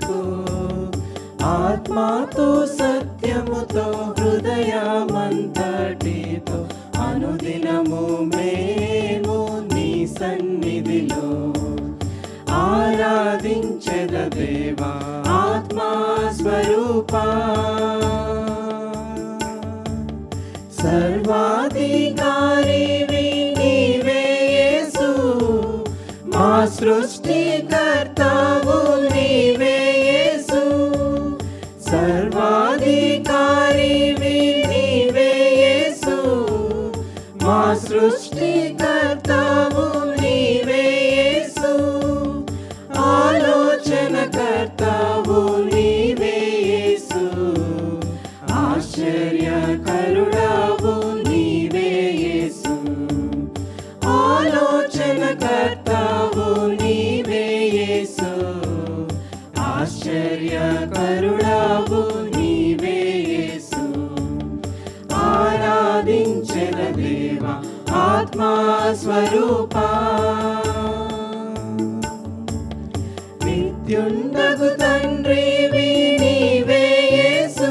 వరకు ఆత్మతో సత్యముతో హృదయమంతటితో అనుదినము మేము నీ సన్నిధిలో ఆరాధించెద దేవా ఆత్మా స్వరూపా. సర్వాధికారివి నీవే యేసు, మా సృష్టికర్తవు నీవే యేసు. సర్వాధికారివి నీవే యేసు, మా సృష్టికర్తవు నీవే యేసు. ఆలోచనకర్తవు నీవే యేసు, ఆశ్చర్యకరుడవు నీవే యేసు. ఆలోచనకర్తవు నీవే యేసు, ఆశ్చర్యకరుడవు నీవే యేసు. ఆరాధించెద దేవా ఆత్మా స్వరూపా. నిత్యుండగు తండ్రివి నీవే యేసు,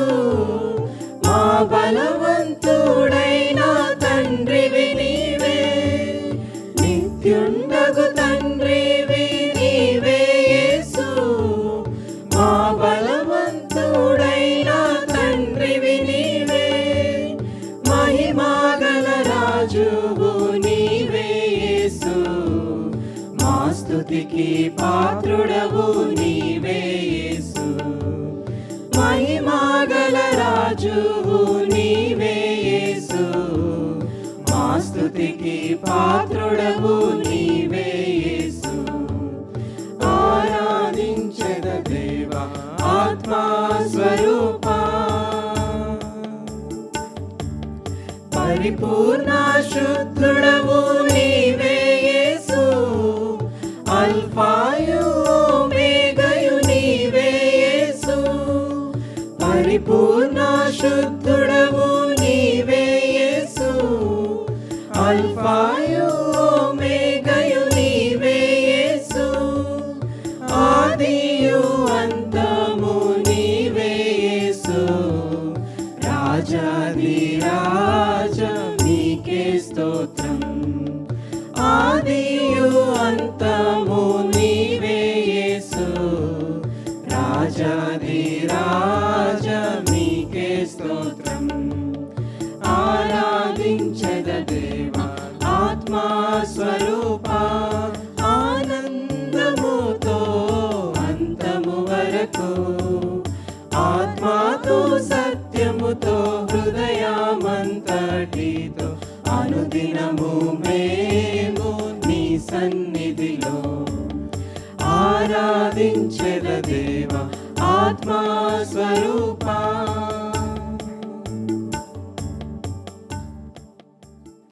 మా బలవంతుడైన తండ్రివి నీవే. నిత్యుండగు తండ్రివి నీవే యేసు, మా బలవంతుడైన తండ్రివి నీవే. మహిమగల రాజువు నీవే యేసు, మా స్తుతికి పాత్రుడవు నీవే యేసు. మహిమగల రాజువు నీవే యేసు, మా స్తుతికి పాత్రుడవు నీవే యేసు. ఆరాధించెద దేవా ఆత్మా స్వరూపా. పరిపూర్ణ శుద్ధుడవు నీవే యేసు, అల్ఫాయు ఓమేగయు నీవే యేసు. పరిపూర్ణ శుద్ధుడవు నీవే యేసు, అల్ఫాయు ఓమేగయు నీవే యేసు. ఆదియు అంతము నీవే యేసు, రాజాధిరాజ నీకే స్తోత్రం. ఆదియు అంతము నీవే యేసు, రాజాధిరాజ నీకే స్తోత్రం. ఆరాధించెద దేవా ఆత్మా స్వరూపా. ఆనందముతో అంతము వరకు ఆత్మతో సత్యముతో హృదయమంతటితో అనుదినము మేము నీ సన్నిధిలో ఆరాధించెద దేవా ఆత్మా స్వరూపా.